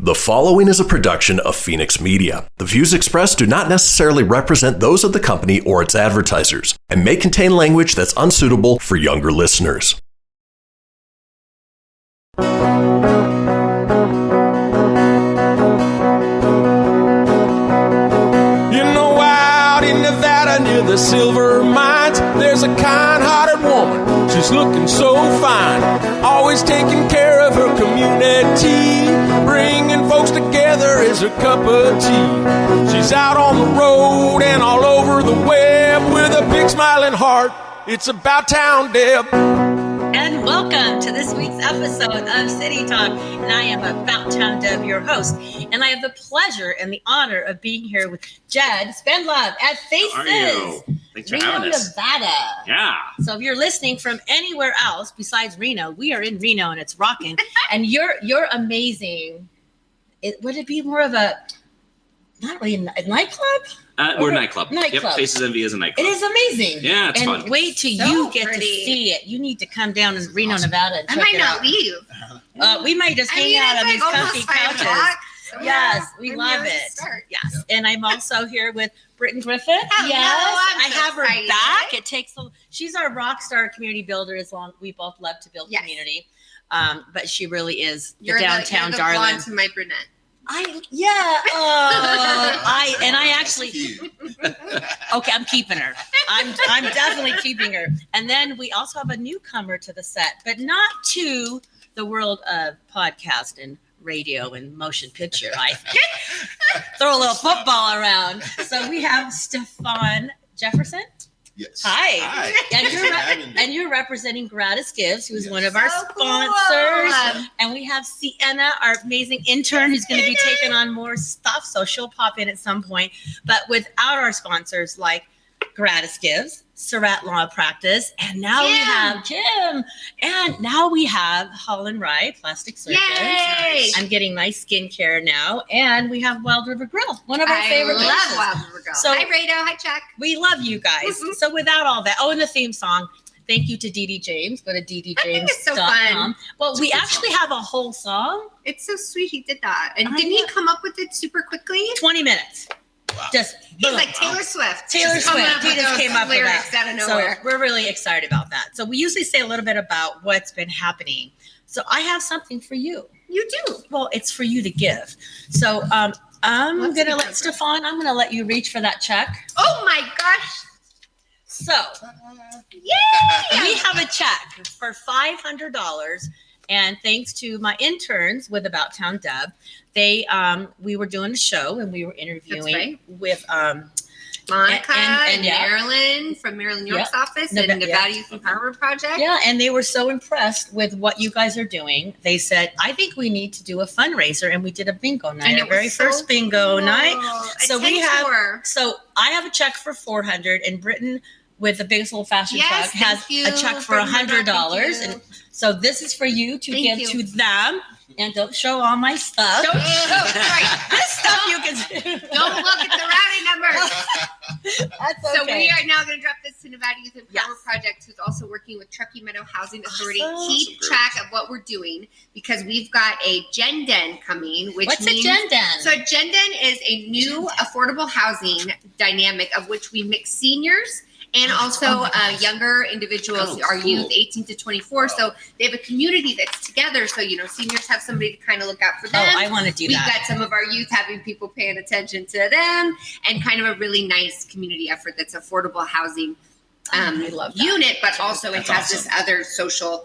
The following is a production of Fenix Media. The views expressed do not necessarily represent those of the company or its advertisers and may contain language that's unsuitable for younger listeners. You know, out in Nevada near the silver mines, there's a kind-hearted woman. She's looking so fine, always taking care of her community. Bringing folks together is her cup of tea. She's out on the road and all over the web with a big smiling heart. It's About Town Deb. And welcome to this week's episode of City Talk. And I am About Town Deb, your host. And I have the pleasure and the honor of being here with Jed Spendlove at Faces. How are you? Thanks for having us. Nevada. Yeah. So if you're listening from anywhere else besides Reno, we are in Reno and it's rocking. And you're amazing. Would it be more of a, not really a nightclub? We're a nightclub. Nightclub. Yep, Faces NV is a nightclub. It is amazing. Yeah, it's fun. And wait till So you get pretty. to see it. You need to come down to Reno, Nevada. And I check might it not out. leave. We might just hang out on these comfy couches. Yes, we love it. Yes, and I'm also here with Britton Griffin. Hello, yes, I'm I so have her excited. back. It takes she's our rock star community builder. We both love to build community, but she really is the downtown you're the darling. blonde to my brunette. I actually okay, I'm keeping her. I'm definitely keeping her. And then we also have a newcomer to the set, but not to the world of podcast and radio and motion picture. I throw a little football around. So we have Stefphon Jefferson. Yes. Hi. And you're representing GratisGives, who's one of our sponsors. And we have Sienna, our amazing intern, who's going to be taking on more stuff. So she'll pop in at some point. But without our sponsors like GratisGives, Surratt Law Practice, and now we have Jim. And now we have Wrye Plastic Surgeons. Yay! I'm getting my skincare now. And we have Wild River Grill, one of our favorite I places. love Wild River Grill. So- Hi, Reno. Hi, Chuck. We love you guys. So without all that, and the theme song, thank you to Dee James. Go to ddjames.com. I think it's so fun. Well, we actually have a whole song. It's so sweet he did that. And I didn't he know. come up with it super quickly? 20 minutes. Wow. Just He's boom. like Taylor Swift. Taylor Just coming Swift. up He with just those came up with lyrics that. out of nowhere. So we're really excited about that. So we usually say a little bit about what's been happening. So I have something for you. You do. Well, it's for you to give. So I'm What's going to the let number? Stefphon, I'm going to let you reach for that check. Oh my gosh. So Yay! we have a check for $500, and thanks to my interns with About Town Deb, we were doing a show and we were interviewing right. with Monica and yeah. Marilyn from Marilyn York's office and Nevada, Nevada Youth Empowerment Project. yeah, and they were so impressed with what you guys are doing. They said, I think we need to do a fundraiser, and we did a bingo night, And it our very was so first bingo cool. night. A So we 10 have tour. So I have a check for $400, and Britton with the biggest old fashioned Yes, truck has thank you. a check for Bring her back, $100. thank you. And so this is for you to Thank give you. to them. And don't show all my stuff. Don't sorry. This stuff you can do. Don't look at the routing number. That's So okay. we are now going to drop this to Nevada Youth Empowerment Yes. Project, who's also working with Truckee Meadow Housing Authority. Awesome. Keep track of what we're doing because we've got a Gen Den coming, which What's means a Gen Den? So a Gen Den is a new affordable housing dynamic of which we mix seniors and also younger individuals, Oh, our cool. youth 18 to 24. So they have a community that's together. So, seniors have somebody to kind of look out for them. Oh, I want to do We've that. got some of our youth having people paying attention to them and kind of a really nice community effort that's affordable housing I love that. unit, but also it That's has awesome. this other social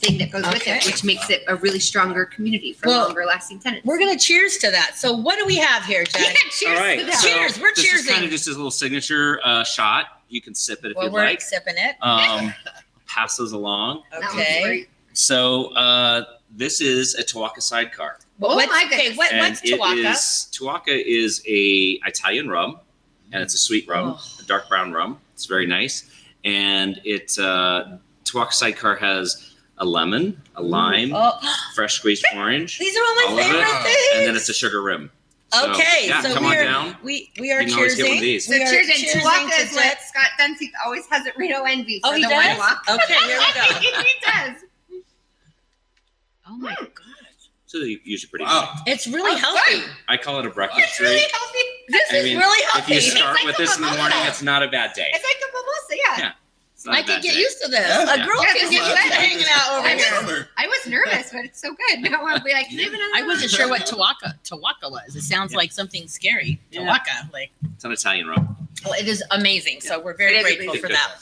thing that goes with Okay. it, which makes it a really stronger community for Well, longer lasting tenants. We're going to cheers to that. So what do we have here, Jen? Cheers All right. to that. So Cheers, we're this is kind cheersing. of just a little signature shot. You can sip it if Well, you'd we're like. sipping it. Pass those along. That was Okay. great. So this is a Tuaca sidecar. Oh What's- my okay, goodness. what's Tuaca? Tuaca is a Italian rum, and it's a sweet rum, Oh. a dark brown rum. It's very nice. And Tuaca sidecar has a lemon, a lime, Oh, fresh squeezed orange, these are all my all of favorite it, things. and then it's a sugar rim. So, Okay, yeah, so come on down. we are You can always get one cheersing. of these. So We are cheers and cheersing Tuaca to is what Scott Dunseith always has at Reno Envy. Oh, for he the does? wine walk. Okay, here we go. He does. Oh my Mm. God. So they're usually pretty Wow. good. It's really healthy. I call it a breakfast It's really drink. healthy. This is really healthy. If you start It's like with a this in the mimosa. morning, it's not a bad day. It's like a mimosa, yeah. Yeah. It's not I a bad can get day. used to this. Yeah. A girl Yeah, can this get is used to good. hanging out over I here. know. I was nervous, but it's so good. Now I'll be like, leave it I wasn't sure what Tawaka was. It sounds like something scary. Yeah. Tawaka, like, It's an Italian rum. well, it is amazing. So we're very It is grateful amazing. for that.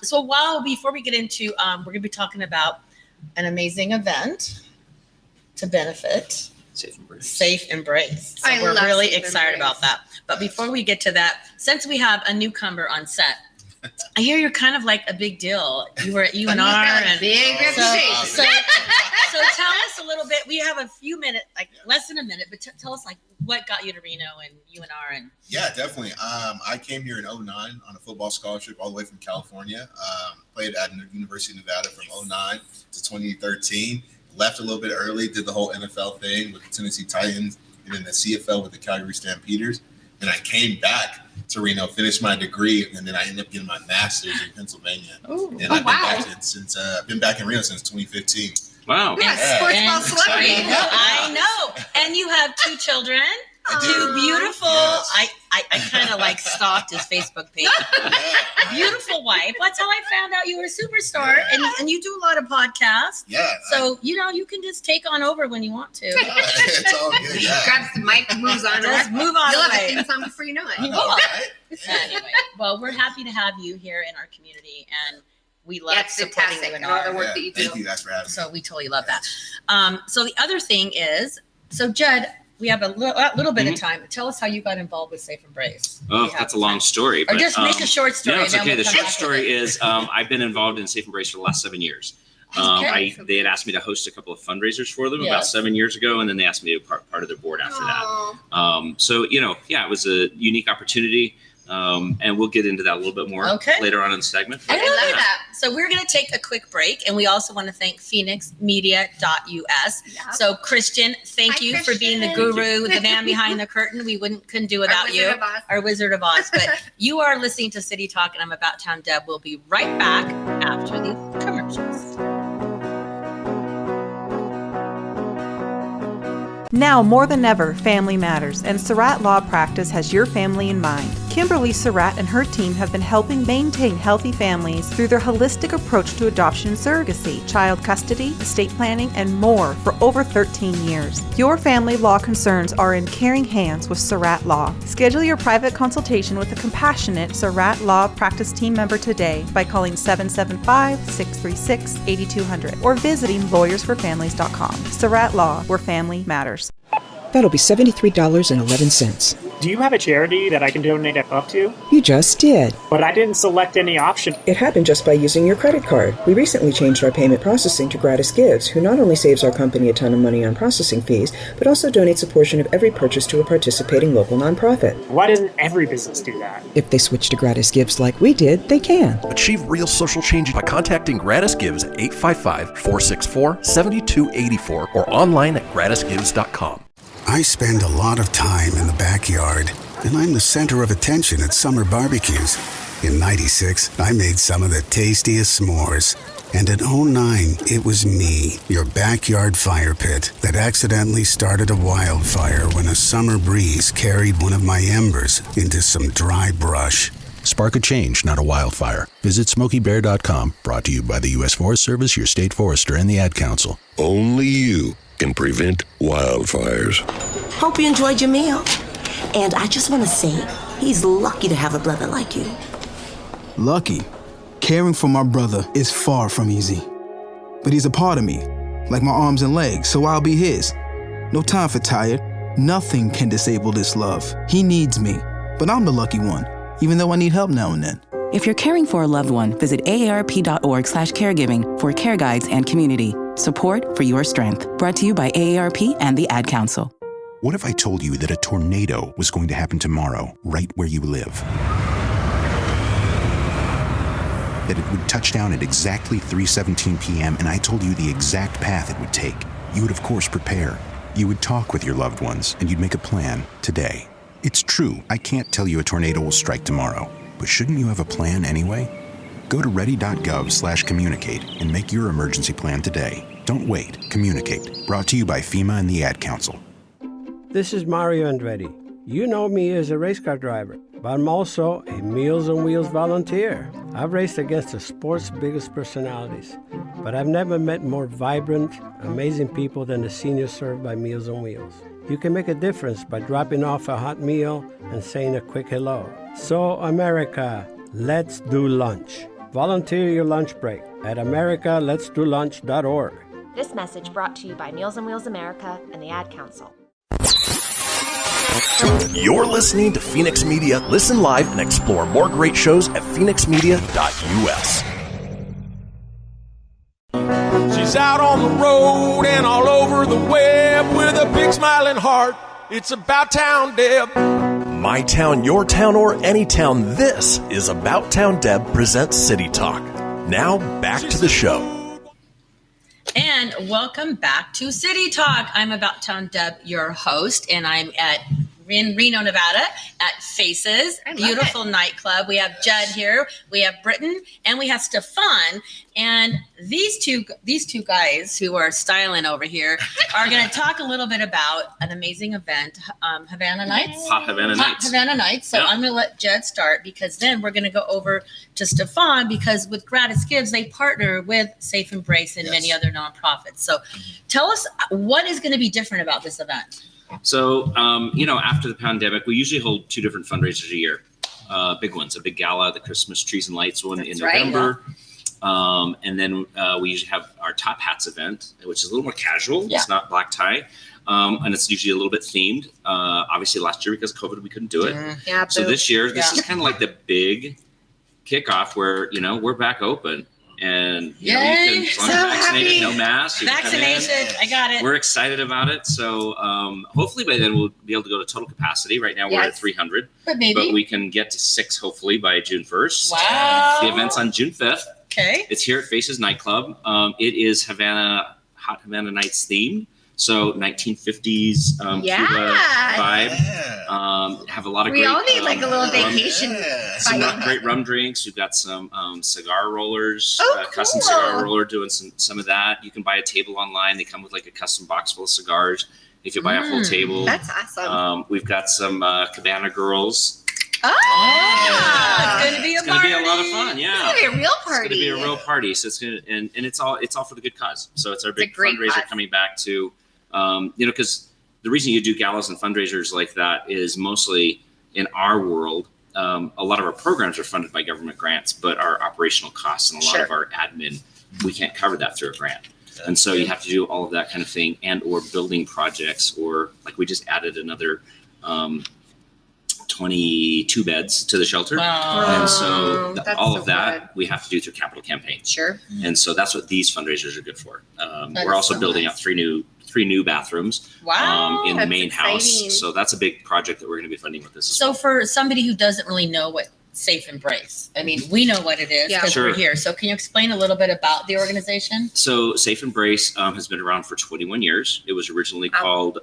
So before we get into, we're going to be talking about an amazing event to benefit Safe Embrace. So I we're love really Safe excited Embrace. about that. But before we get to that, since we have a newcomer on set, I hear you're kind of like a big deal. You were at UNR and big so, reputation. so tell us a little bit. We have a few minutes, like less than a minute, but tell us like what got you to Reno and UNR and. Yeah, definitely. I came here in 2009 on a football scholarship all the way from California. Played at University of Nevada from 2009 to 2013. Left a little bit early, did the whole NFL thing with the Tennessee Titans and then the CFL with the Calgary Stampeders. And I came back to Reno, finished my degree, and then I ended up getting my master's in Pennsylvania. Ooh. And I've been back in Reno since 2015. Wow. You're a sports ball celebrity. I know. And you have 2 children. I do. 2 beautiful. Yes. I kind of like stalked his Facebook page. Beautiful wife. That's how I found out you were a superstar. Yeah. And you do a lot of podcasts. Yeah. So, you can just take on over when you want to. It's all good. Yeah. Grabs the mic, moves on. Just move on You'll have a away. theme song before you know I it. know, right? Anyway, well, we're happy to have you here in our community, and we love Yeah, it's supporting fantastic. you in And all the our. work that you do. Thank you guys for having me. So we totally love that. So the other thing is, so Judd, we have a little bit of time. Tell us how you got involved with Safe Embrace. Oh, We have that's a long story. Or just make a short story. No, it's then okay. we'll The come short back to story it. is I've been involved in Safe Embrace for the last 7 years. Okay. They had asked me to host a couple of fundraisers for them Yeah. about 7 years ago, and then they asked me to be part of their board after that. Aw. So, it was a unique opportunity, and we'll get into that a little bit more later on in the segment. I I love love that. So we're going to take a quick break, and we also want to thank FenixMedia.us. Yeah. So Christian, thank Hi, you for being the Christian. guru, the man behind the curtain. We couldn't do without Our you. Wizard of Oz. Our Wizard of Oz. But you are listening to City Talk, and I'm About Town Deb. We'll be right back after these commercials. Now more than ever, family matters, and Surratt Law Practice has your family in mind. Kimberly Surratt and her team have been helping maintain healthy families through their holistic approach to adoption and surrogacy, child custody, estate planning, and more for over 13 years. Your family law concerns are in caring hands with Surratt Law. Schedule your private consultation with a compassionate Surratt Law Practice team member today by calling 775-636-8200 or visiting lawyersforfamilies.com. Surratt Law, where family matters. That'll be $73.11. Do you have a charity that I can donate up to? You just did. But I didn't select any option. It happened just by using your credit card. We recently changed our payment processing to GratisGives, who not only saves our company a ton of money on processing fees, but also donates a portion of every purchase to a participating local nonprofit. Why doesn't every business do that? If they switch to GratisGives like we did, they can. Achieve real social change by contacting GratisGives at 855-464-7284 or online at gratisgives.com. I spend a lot of time in the backyard, and I'm the center of attention at summer barbecues. In '96, I made some of the tastiest s'mores. And in '09, it was me, your backyard fire pit, that accidentally started a wildfire when a summer breeze carried one of my embers into some dry brush. Spark a change, not a wildfire. Visit SmokeyBear.com, brought to you by the U.S. Forest Service, your state forester, and the Ad Council. Only you can prevent wildfires. Hope you enjoyed your meal. And I just want to say, he's lucky to have a brother like you. Lucky? Caring for my brother is far from easy. But he's a part of me, like my arms and legs, so I'll be his. No time for tired. Nothing can disable this love. He needs me, but I'm the lucky one, even though I need help now and then. If you're caring for a loved one, visit aarp.org/caregiving for care guides and community. Support for your strength. Brought to you by AARP and the Ad Council. What if I told you that a tornado was going to happen tomorrow, right where you live? That it would touch down at exactly 3:17 p.m. and I told you the exact path it would take. You would, of course, prepare. You would talk with your loved ones, and you'd make a plan today. It's true, I can't tell you a tornado will strike tomorrow, but shouldn't you have a plan anyway? Go to ready.gov/communicate and make your emergency plan today. Don't wait. Communicate. Brought to you by FEMA and the Ad Council. This is Mario Andretti. You know me as a race car driver, but I'm also a Meals on Wheels volunteer. I've raced against the sport's biggest personalities, but I've never met more vibrant, amazing people than the seniors served by Meals on Wheels. You can make a difference by dropping off a hot meal and saying a quick hello. So, America, let's do lunch. Volunteer your lunch break at americaletsdolunch.org. This message brought to you by Meals on Wheels America and the Ad Council. You're listening to Fenix Media. Listen live and explore more great shows at fenixmedia.us. She's out on the road and all over the web with a big smiling heart. It's About Town Deb. My town, your town, or any town, this is About Town Deb presents City Talk. Now, back to the show. And welcome back to City Talk. I'm About Town Deb, your host, and I'm in Reno, Nevada at Faces, beautiful nightclub. We have Judd here, we have Britton, and we have Stefphon. And these two guys who are styling over here are going to talk a little bit about an amazing event, Havana Nights. Hot Havana Nights. Havana Nights. So I'm going to let Judd start, because then we're going to go over to Stefphon, because with GratisGives, they partner with Safe Embrace and many other nonprofits. So tell us what is going to be different about this event. So, after the pandemic, we usually hold two different fundraisers a year. Big ones, a big gala, the Christmas Trees and Lights one in November. And then we usually have our Top Hats event, which is a little more casual. Yeah. It's not black tie. And it's usually a little bit themed. Obviously, last year, because of COVID, we couldn't do it. Yeah, so this year, this is kind of like the big kickoff where, we're back open. And you can, as long as you're vaccinated, no mask. Vaccination, I got it. We're excited about it. So hopefully by then we'll be able to go to total capacity. Right now we're at 300, but we can get to 6 hopefully by June 1st. Wow. The event's on June 5th. Okay. It's here at Faces Nightclub. It is Hot Havana Nights themed. So 1950s Cuba vibe. Have a lot of we great. all need like a little vacation. Some great rum drinks. We've got some cigar rollers. Cool. Custom cigar roller doing some of that. You can buy a table online. They come with like a custom box full of cigars. If you buy a whole table, that's awesome. We've got some Cabana girls. It's going to be a party. It's going to be a lot of fun. Yeah, it's going to be a real party. It's going to be a real party. So it's going to, and it's all for the good cause. So it's our big fundraiser cause. Coming back to, because the reason you do galas and fundraisers like that is mostly in our world. A lot of our programs are funded by government grants, but our operational costs and a lot of our admin, we can't cover that through a grant. And so you have to do all of that kind of thing, and or building projects, or like we just added another 22 beds to the shelter. Wow. And so all of that we have to do through capital campaign. Sure. And so that's what these fundraisers are good for. We're also building up three new bathrooms in the main house. So that's a big project that we're going to be funding with this. So for somebody who doesn't really know what Safe Embrace, I mean, we know what it is because we're here. So can you explain a little bit about the organization? So Safe Embrace has been around for 21 years. It was originally called,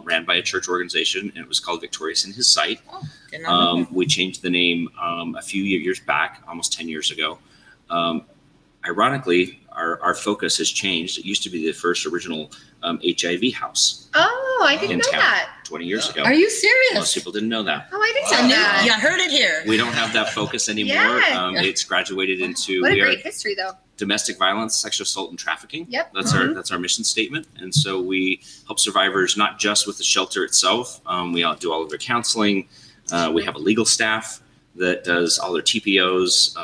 ran by a church organization, and it was called Victorious in His Sight. We changed the name a few years back, almost 10 years ago. Ironically, our focus has changed. It used to be the first original HIV house. Oh, I didn't know that. 20 years ago. Are you serious? Most people didn't know that. Oh, I didn't know that. Yeah, I heard it here. We don't have that focus anymore. It's graduated into what a great history, though. Domestic violence, sexual assault, and trafficking. Yep. That's our mission statement. And so we help survivors not just with the shelter itself. We do all of their counseling. We have a legal staff that does all their TPOs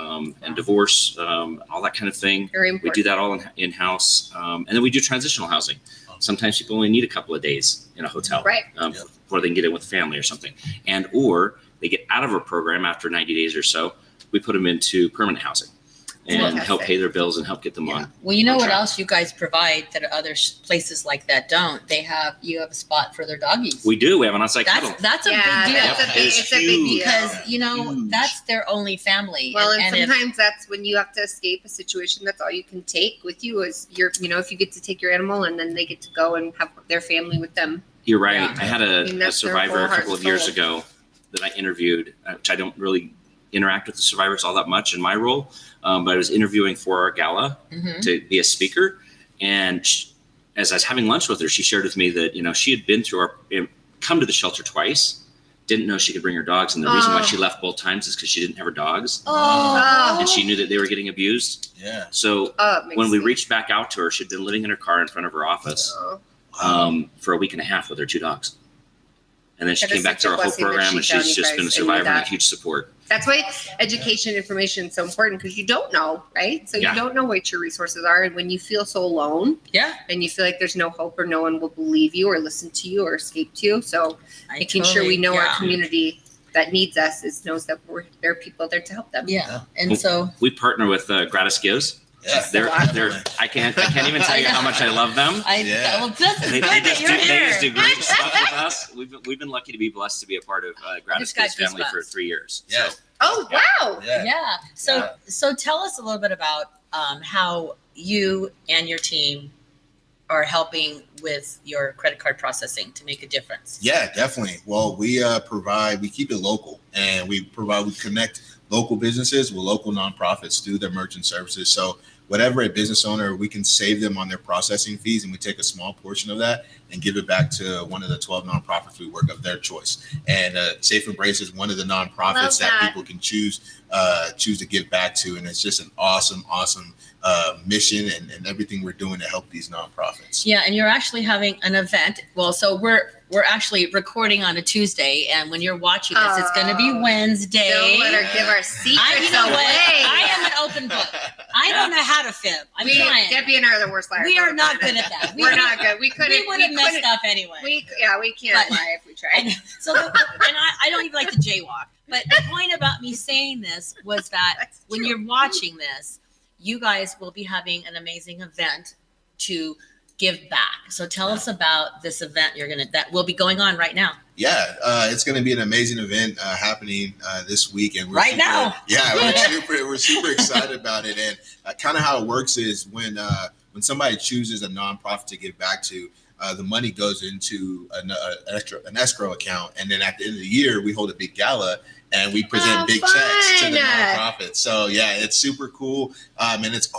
and divorce, all that kind of thing. Very important. We do that all in-house. And then we do transitional housing. Sometimes people only need a couple of days in a hotel before they can get in with family or something. And or they get out of our program after 90 days or so. We put them into permanent housing and help pay their bills and help get them on. Well, you know what else you guys provide that other places like that don't? You have a spot for their doggies. We do. We have an on-site cuddle. That's a big deal. It's a big deal. Because, that's their only family. Well, and sometimes that's when you have to escape a situation. That's all you can take with you is if you get to take your animal and then they get to go and have their family with them. You're right. Yeah. I had a survivor a couple of years ago that I interviewed, which I don't really interact with the survivors all that much in my role. But I was interviewing for our gala to be a speaker. And as I was having lunch with her, she shared with me that, she had been through come to the shelter twice, didn't know she could bring her dogs. And the reason why she left both times is because she didn't have her dogs. And she knew that they were getting abused. Yeah. So when we reached back out to her, she'd been living in her car in front of her office for a week and a half with her 2 dogs. And then she came back to our whole program, and she's just been a survivor and a huge support. That's why education information is so important, because you don't know, right? So you don't know what your resources are. And when you feel so alone, and you feel like there's no hope or no one will believe you or listen to you or escape to you. So making sure we know our community that needs us knows that there are people there to help them. Yeah. And so we partner with GratisGives. Yeah. They're I can't even tell you how much I love them. Well, this is They good that just you're here. do great stuff with us. We've been lucky to be blessed to be a part of GratisGives family for 3 years. Yeah. So, oh, wow. Yeah. So tell us a little bit about how you and your team are helping with your credit card processing to make a difference. Yeah, definitely. Well, we keep it local, and we connect local businesses with local nonprofits through their merchant services. So whatever a business owner, we can save them on their processing fees, and we take a small portion of that and give it back to one of the 12 nonprofits we work of their choice. And Safe Embrace is one of the nonprofits that people can choose to give back to. And it's just an awesome mission and everything we're doing to help these nonprofits. Yeah, and you're actually having an event. Well, so we're actually recording on a Tuesday, and when you're watching this, it's going to be Wednesday. Don't let her give our secrets away. I am an open book. I don't know how to fib. I'm trying. Debbie and I are the worst liars. We are not good at that. We're not good. We would have messed up anyway. We can't lie if we tried. So, and I don't even like to jaywalk. But the point about me saying this was that when you're watching this, you guys will be having an amazing event to give back. So tell us about this event that will be going on right now. Yeah, it's going to be an amazing event happening this week, and we're super excited about it. And kind of how it works is when somebody chooses a nonprofit to give back to, the money goes into an escrow account, and then at the end of the year, we hold a big gala. And we present big checks to the nonprofit. So yeah, it's super cool. And it's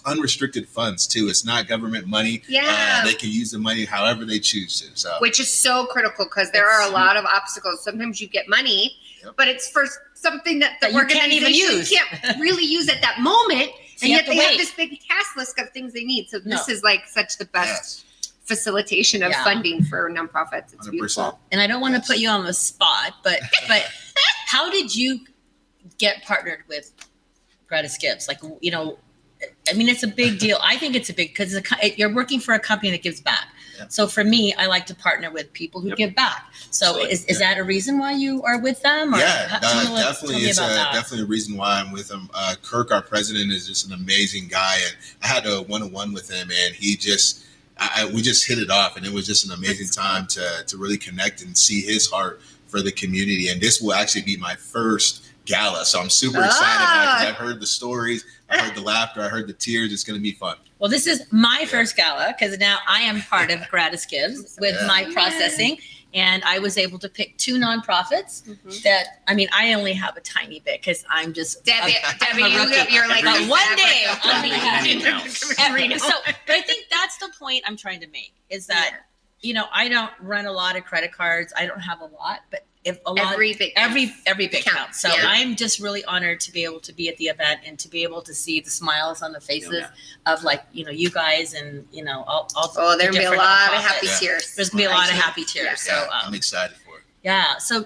unrestricted funds too. It's not government money. Yeah. They can use the money however they choose to. So which is so critical, because there are a lot of obstacles. Sometimes you get money, but it's for something that the organization can't really use at that moment. So and yet they have this big task list of things they need. So this is like such the best facilitation of funding for nonprofits. It's 100%. Beautiful. And I don't want to put you on the spot, but how did you get partnered with GratisGives? Like, it's a big deal. I think it's a big, because you're working for a company that gives back. Yeah. So for me, I like to partner with people who give back. So is that a reason why you are with them? Or definitely. It's definitely a reason why I'm with them. Kirk, our president, is just an amazing guy. And I had a one-on-one with him, and he just, we just hit it off, and it was just an amazing time to really connect and see his heart for the community. And this will actually be my first gala, so I'm super excited about it, because I've heard the stories, I heard the laughter, I heard the tears. It's going to be fun. Well, this is my first gala, because now I am part of GratisGives with my processing. And I was able to pick 2 nonprofits that, I only have a tiny bit, because I'm just Debbie, you're like, but one day I'll be at Reno. So, but I think that's the point I'm trying to make, is that, I don't run a lot of credit cards. I don't have a lot, but every big counts. So I'm just really honored to be able to be at the event and to be able to see the smiles on the faces of you guys and all there'll be a lot of happy tears. There's gonna be a lot of happy tears. So I'm excited for it. Yeah. So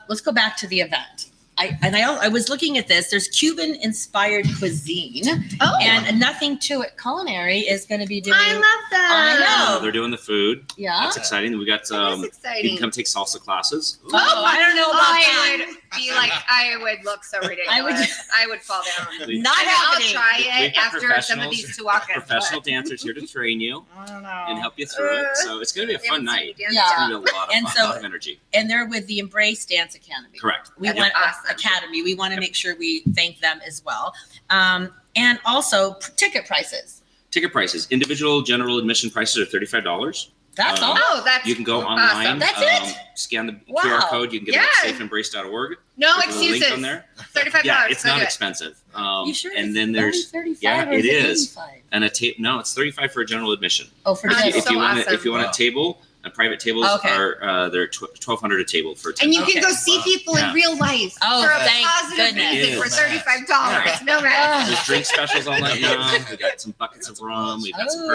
let's go back to the event. I was looking at this. There's Cuban inspired cuisine, and Nothing to It Culinary is going to be doing. I love that. I know they're doing the food. Yeah, that's exciting. We got you can come take salsa classes. I don't know about that. I would look so ridiculous. I would fall down. I'll try it after some of these Tuacas. Professional dancers here to train you and help you through it. So it's going to be a fun night. Yeah, it's going to be a lot of fun, a lot of energy. And they're with the Embrace Dance Academy. Correct. We want Academy. We want to make sure we thank them as well. And also ticket prices. Individual general admission prices are $35. That's all. Oh, that's You can go awesome. online. That's it? Scan the Wow. QR code. You can get it at safeembrace.org. No There's a link excuses. on there. $35. Yeah, it's Go not do it. expensive. You sure? And it's then there's 35 or it it is. 85? And no, it's $35 for a general admission. Oh, for That's general. If you so want awesome. if you want a table, private tables Okay. are they're $1,200 a table for 10. And you can Okay. go see people in Yeah. real life Oh, for a thank positive goodness. reason for Yes. $35. Yeah. No matter. There's drink specials all night long. We got some buckets of rum. We've got some Oh.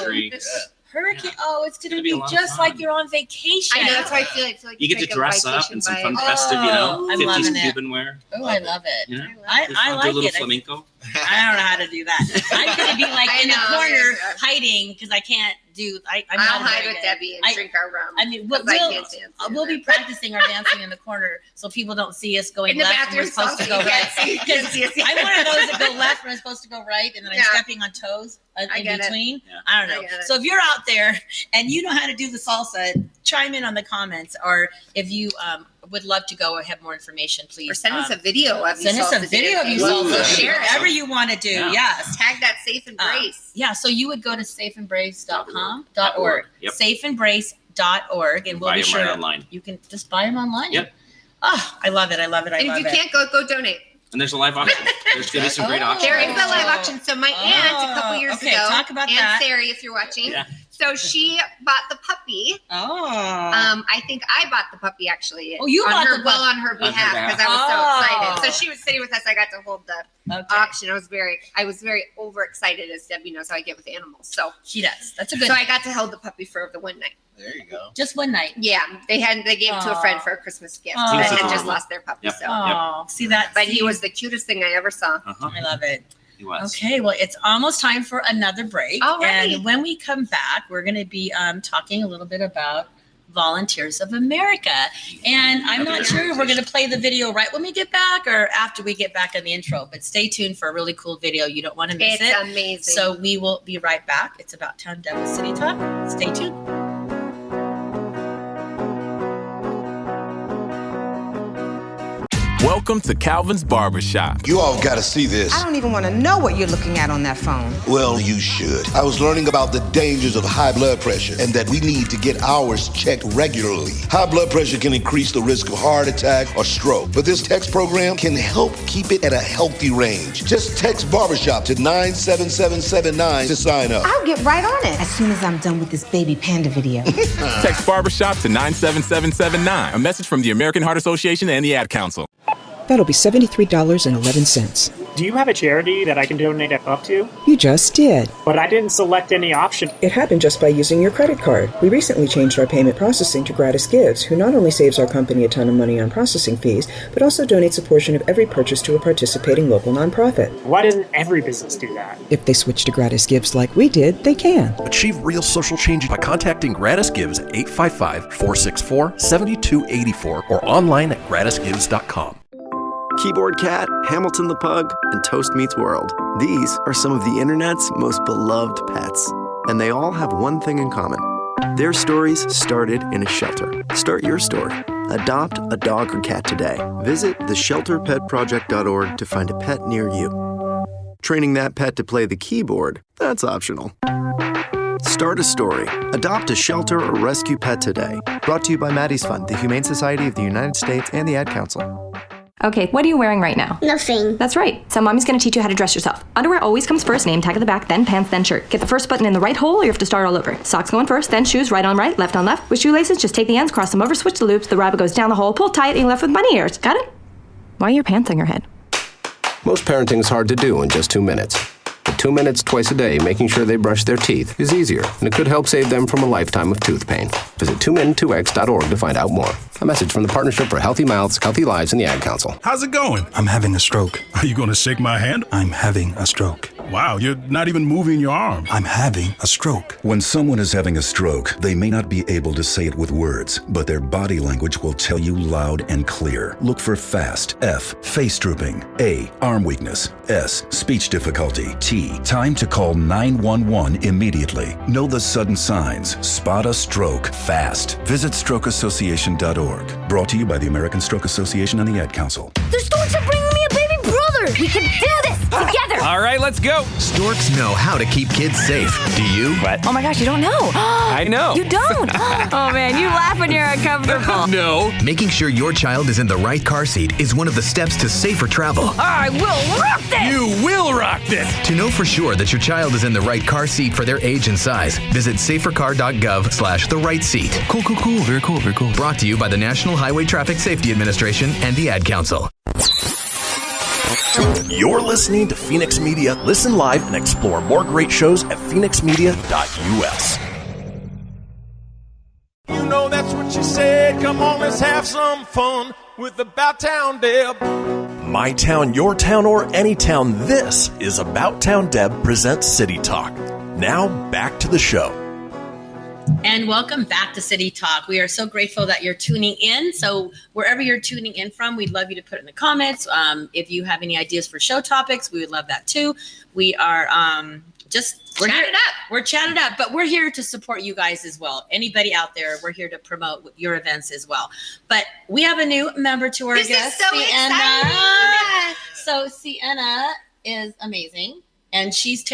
great drinks. Hurricane. Oh, it's going to It'll be be a lot of just fun. like you're on vacation. I know, that's why I feel like You get to take a dress up vacation in some vibe. fun festive, Oh, I'm 50s loving it. Cuban wear. Oh, I love it. You know? I Do like a little it. flamenco. I don't know how to do that. I'm going to be like I in the know, corner yeah. hiding because I can't do. I'm I'll not hide very with good. Debbie and drink our rum. I mean, 'cause I we'll can't dance we'll be either. practicing our dancing in the corner so people don't see us going In the left when we're bathroom supposed to stall, go you right. can't see- you can't see us. I'm one of those that go left when I'm supposed to go right, and then I'm Yeah. stepping on toes I in get it. between. Yeah. I don't I know. get it. So if you're out there and you know how to do the salsa, chime in on the comments, or if you would love to go or have more information, please. Or send us a video of you Send us a salsa video of you dancing. salsa. Share it. Whatever you want to do. Yeah. Yes. Tag that Safe Embrace. Yeah, so you would go to safeembrace.com.org. Yep. Safeembrace.org, and we'll Buy be them sure right online. you can just buy them online. Yep. Oh, I love it. I love it. I And love if you it. can't go donate. And there's a live auction. There's going to be some great auctions. There is a live auction. So my aunt a couple years okay, ago, talk about Aunt that. Sari, if you're watching. Yeah. So she bought the puppy. Oh. I think I bought the puppy actually. Oh, you on bought her, the well puppy. on her On her behalf behalf. because I was so Oh. excited. So she was sitting with us. I got to hold the Okay. auction. I was very overexcited, as Debbie knows how I get with animals. So She does. That's a good. so I got to hold the puppy for the one night. There you go. just one night. Yeah, they gave it to a friend for a Christmas gift. Aw. They He was had just adorable. lost their puppy. Yep. So, Oh, see that? but he See? was the cutest thing I ever saw. Uh-huh. I love it. He was. Okay, well, it's almost time for another break. All right. And when we come back, we're going to be talking a little bit about Volunteers of America. And I'm not sure if we're going to play the video right when we get back or after we get back on the intro, but stay tuned for a really cool video. You don't want to miss It's it. amazing. So we will be right back. It's about Town Devil City Talk. Stay tuned. Welcome to Calvin's Barbershop. You all gotta see this. I don't even want to know what you're looking at on that phone. Well, you should. I was learning about the dangers of high blood pressure and that we need to get ours checked regularly. High blood pressure can increase the risk of heart attack or stroke, but this text program can help keep it at a healthy range. Just text barbershop to 97779 to sign up. I'll get right on it as soon as I'm done with this baby panda video. Text Barbershop to 97779. A message from the American Heart Association and the Ad Council. That'll be $73.11. Do you have a charity that I can donate up to? You just did. But I didn't select any option. It happened just by using your credit card. We recently changed our payment processing to GratisGives, who not only saves our company a ton of money on processing fees, but also donates a portion of every purchase to a participating local nonprofit. Why doesn't every business do that? If they switch to GratisGives like we did, they can. Achieve real social change by contacting GratisGives at 855-464-7284 or online at gratisgives.com. Keyboard Cat, Hamilton the Pug, and Toast Meets World. These are some of the internet's most beloved pets. And they all have one thing in common. Their stories started in a shelter. Start your story. Adopt a dog or cat today. Visit theshelterpetproject.org to find a pet near you. Training that pet to play the keyboard, that's optional. Start a story. Adopt a shelter or rescue pet today. Brought to you by Maddie's Fund, the Humane Society of the United States, and the Ad Council. Okay, what are you wearing right now? Nothing. That's right. So mommy's gonna teach you how to dress yourself. Underwear always comes first, name tag at the back, then pants, then shirt. Get the first button in the right hole or you have to start all over. Socks going first, then shoes, right on right, left on left. With shoelaces, just take the ends, cross them over, switch the loops, the rabbit goes down the hole, pull tight, and you're left with bunny ears. Got it? Why are your pants on your head? Most parenting is hard to do in just 2 minutes. But 2 minutes twice a day making sure they brush their teeth is easier, and it could help save them from a lifetime of tooth pain. Visit 2min2x.org to find out more. A message from the Partnership for Healthy Mouths, Healthy Lives, and the Ad Council. How's it going? I'm having a stroke. Are you going to shake my hand? I'm having a stroke. Wow, you're not even moving your arm. I'm having a stroke. When someone is having a stroke, they may not be able to say it with words, but their body language will tell you loud and clear. Look for FAST. F, face drooping. A, arm weakness. S, speech difficulty. T, time to call 911 immediately. Know the sudden signs. Spot a stroke fast. Visit strokeassociation.org. Brought to you by the American Stroke Association and the Ad Council. The Storks are bringing me a baby brother! We can do this together. All right, let's go. Storks know how to keep kids safe. Do you? What? Oh my gosh, you don't know. I know. You don't. Oh man, you laugh when you're uncomfortable. No. Making sure your child is in the right car seat is one of the steps to safer travel. I will rock this. You will rock this. To know for sure that your child is in the right car seat for their age and size, visit safercar.gov/the-right-seat. Cool. Very cool. Brought to you by the National Highway Traffic Safety Administration and the Ad Council. You're listening to Fenix Media. Listen live and explore more great shows at phoenixmedia.us. You know that's what you said. Come on, let's have some fun with About Town Deb. My town, your town, or any town, this is About Town Deb presents City Talk. Now, back to the show. And welcome back to City Talk. We are so grateful that you're tuning in. So wherever you're tuning in from, we'd love you to put it in the comments. If you have any ideas for show topics, we would love that too. We are we're chatted up, but we're here to support you guys as well. Anybody out there, we're here to promote your events as well. But we have a new member to our guest. This is so exciting. So Sienna is amazing. And she's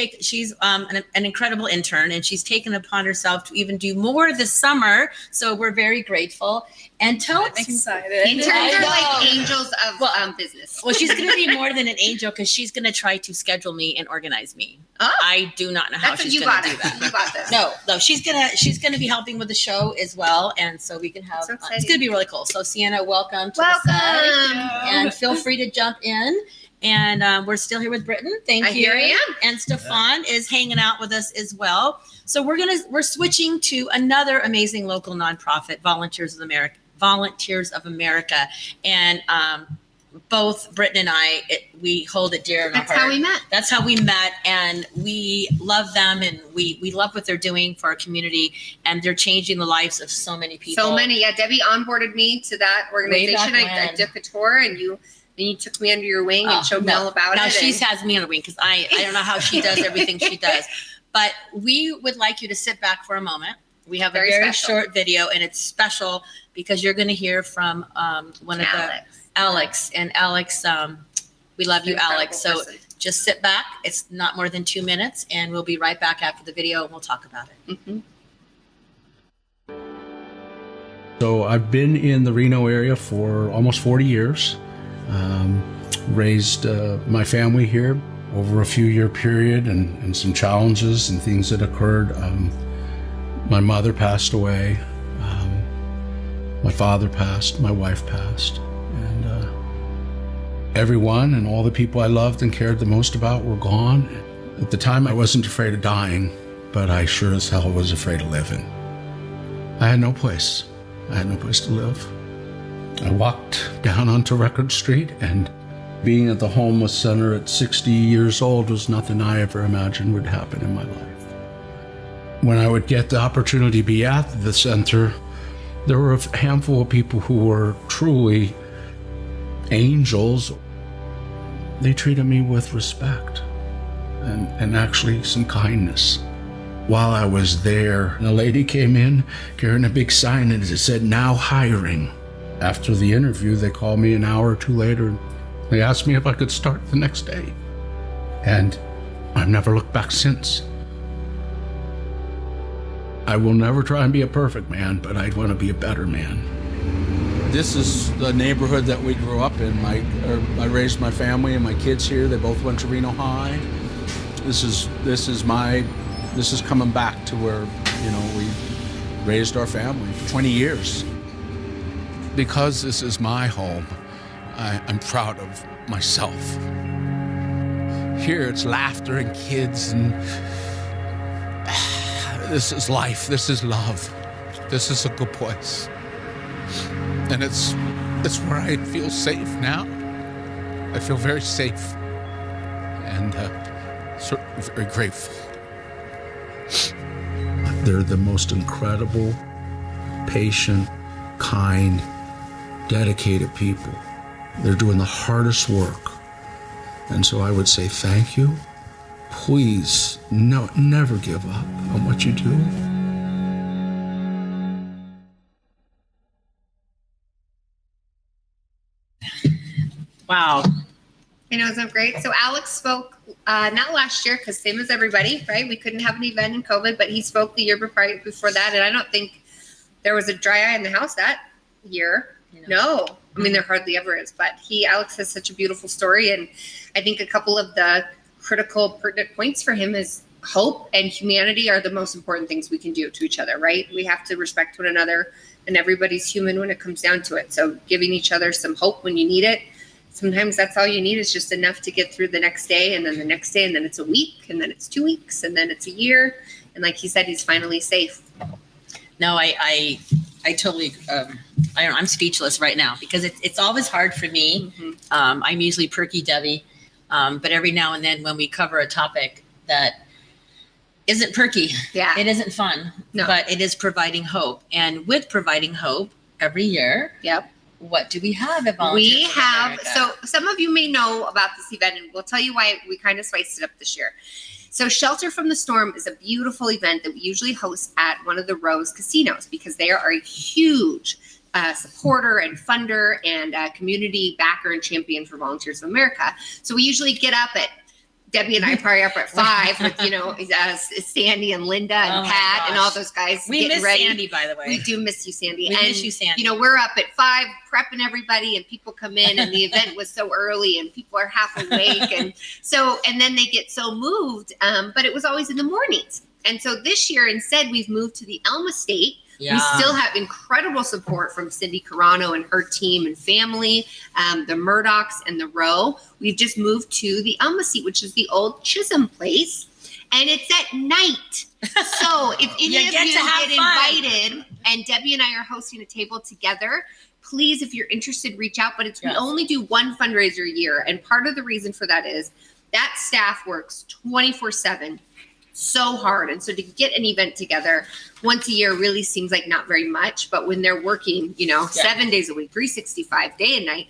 an incredible intern, and she's taken upon herself to even do more this summer. So we're very grateful. And I'm excited. Interns are like angels of business. Well, she's going to be more than an angel because she's going to try to schedule me and organize me. Oh. I do not know how she's going to do that. You got this. No, she's gonna be helping with the show as well, and so we can have. So it's going to be really cool. So Sienna, welcome to Welcome. the set, and feel free to jump in. And we're still here with Britton. Thank you. Here I am. And Stefphon is hanging out with us as well. So we're switching to another amazing local nonprofit, Volunteers of America. And both Britton and I, we hold it dear in our heart. That's how we met. That's how we met, and we love them, and we love what they're doing for our community, and they're changing the lives of so many people. So many. Yeah, Debbie onboarded me to that organization. I took a tour, and you took me under your wing and showed me all about it. Now she has me on a wing because I don't know how she does everything she does. But we would like you to sit back for a moment. We have a very short video, and it's special because you're going to hear from Alex. And Alex, we love you, Alex. So just sit back. It's not more than 2 minutes, and we'll be right back after the video, and we'll talk about it. Mm-hmm. So I've been in the Reno area for almost 40 years. Raised my family here over a few year period and some challenges and things that occurred. My mother passed away. My father passed. My wife passed. And everyone and all the people I loved and cared the most about were gone. At the time, I wasn't afraid of dying, but I sure as hell was afraid of living. I had no place. I had no place to live. I walked down onto Record Street, and being at the homeless center at 60 years old was nothing I ever imagined would happen in my life. When I would get the opportunity to be at the center, there were a handful of people who were truly angels. They treated me with respect and actually some kindness. While I was there, a lady came in carrying a big sign and it said, "Now hiring." After the interview, they called me an hour or two later. They asked me if I could start the next day. And I've never looked back since. I will never try and be a perfect man, but I want to be a better man. This is the neighborhood that we grew up in. I raised my family and my kids here. They both went to Reno High. This is coming back to where, we raised our family for 20 years. Because this is my home, I'm proud of myself. Here it's laughter and kids, and this is life, this is love. This is a good place. And it's where I feel safe now. I feel very safe and certainly very grateful. They're the most incredible, patient, kind, dedicated people. They're doing the hardest work. And so I would say thank you. Please, never give up on what you do. Wow. I know, it's great. So Alex spoke, not last year, because same as everybody, right? We couldn't have an event in COVID, but he spoke the year before that. And I don't think there was a dry eye in the house that year. No. I mean, there hardly ever is, but Alex has such a beautiful story. And I think a couple of the critical pertinent points for him is hope and humanity are the most important things we can do to each other, right? We have to respect one another, and everybody's human when it comes down to it. So giving each other some hope when you need it. Sometimes that's all you need is just enough to get through the next day, and then the next day, and then it's a week, and then it's 2 weeks, and then it's a year. And like he said, he's finally safe. No, I totally, I'm speechless right now because it's always hard for me. I'm usually perky Debbie, but every now and then when we cover a topic that isn't perky, it isn't fun, but it is providing hope. And with providing hope every year, what do we have at Volunteers We for have, America? so some of you may know about this event, and we'll tell you why we kind of spiced it up this year. So Shelter from the Storm is a beautiful event that we usually host at one of the Rose casinos because they are a huge supporter and funder and community backer and champion for Volunteers of America. So we usually get up at, Debbie and I probably up at 5 with, Sandy and Linda and Pat and all those guys We getting miss ready. Sandy, by the way. We do miss you, Sandy. We miss you, Sandy. We're up at 5 prepping everybody, and people come in, and the event was so early, and people are half awake, and then they get so moved. But it was always in the mornings, and so this year instead we've moved to the Elm Estate. Yeah. We still have incredible support from Cindy Carano and her team and family, the Murdochs and the Rowe. We've just moved to the Elm Estate, which is the old Chisholm place, and it's at night. So if any of you get invited, and Debbie and I are hosting a table together, please, if you're interested, reach out. But we only do one fundraiser a year, and part of the reason for that is that staff works 24/7. So hard. And so to get an event together once a year really seems like not very much, but when they're working, 7 days a week, 365 day and night,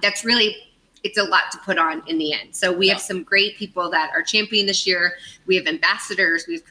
that's really, it's a lot to put on in the end. So we have some great people that are championing this year. We have ambassadors, we have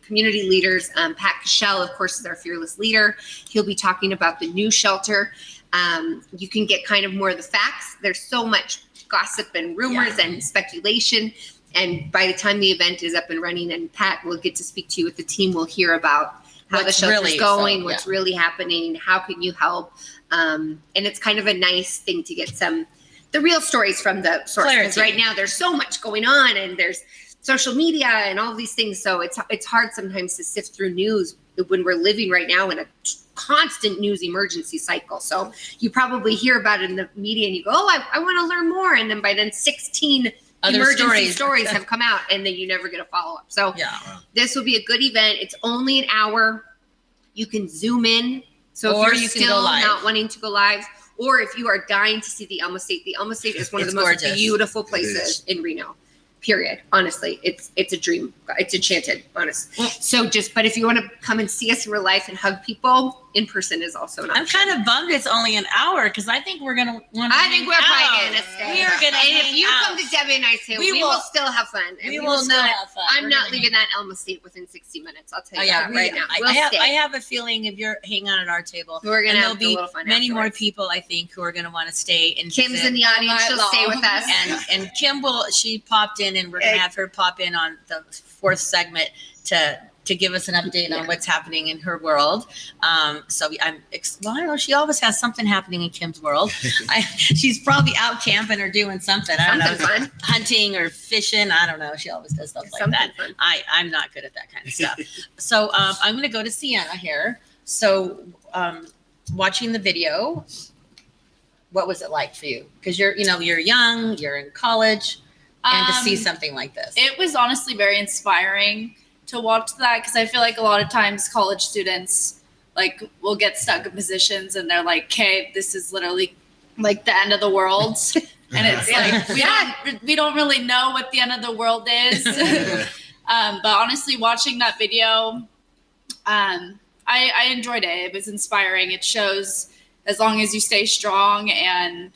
community leaders. Pat Cashel, of course, is our fearless leader. He'll be talking about the new shelter. You can get kind of more of the facts. There's so much gossip and rumors and speculation. And by the time the event is up and running, and Pat will get to speak to you with the team, we'll hear about how the shelter's going, what's really happening, how can you help. And it's kind of a nice thing to get the real stories from the source. Because right now there's so much going on, and there's social media and all these things. So it's hard sometimes to sift through news when we're living right now in a constant news emergency cycle. So you probably hear about it in the media and you go, I want to learn more. And then by then 16 other emergency stories have come out, and then you never get a follow-up. So this will be a good event. It's only an hour. You can Zoom in. So if you're still not wanting to go live, or if you are dying to see the Elm Estate is one of the most beautiful places in Reno. Period. Honestly, it's a dream. It's enchanted, honestly. So but if you want to come and see us in real life and hug people, in person is also an option. I'm kind of bummed it's only an hour because I think we're going to want to I think we're probably going to stay. We are going to And if you come to Debbie and I's table, we will still have fun. And we will still have fun. I'm not leaving that Elm Estate within 60 minutes. I'll tell you that right now. I have a feeling if you're hanging out at our table, we're going to have a be little fun many more people, I think, who are going to want to stay. And Kim's visit. in the audience. She'll stay with us. And Kim she popped in, and we're going to have her pop in on the fourth segment to give us an update on what's happening in her world. I don't know. She always has something happening in Kim's world. She's probably out camping or doing something. I don't know, fun. Hunting or fishing. I don't know. She always does stuff like that. Fun. I'm not good at that kind of stuff. So I'm going to go to Sienna here. So watching the video, what was it like for you? Because you're young, you're in college, and to see something like this. It was honestly very inspiring to watch that, because I feel like a lot of times college students will get stuck in positions and they're like, okay, this is literally like the end of the world. And it's like, we don't really know what the end of the world is. But honestly, watching that video, I enjoyed it. It was inspiring. It shows as long as you stay strong and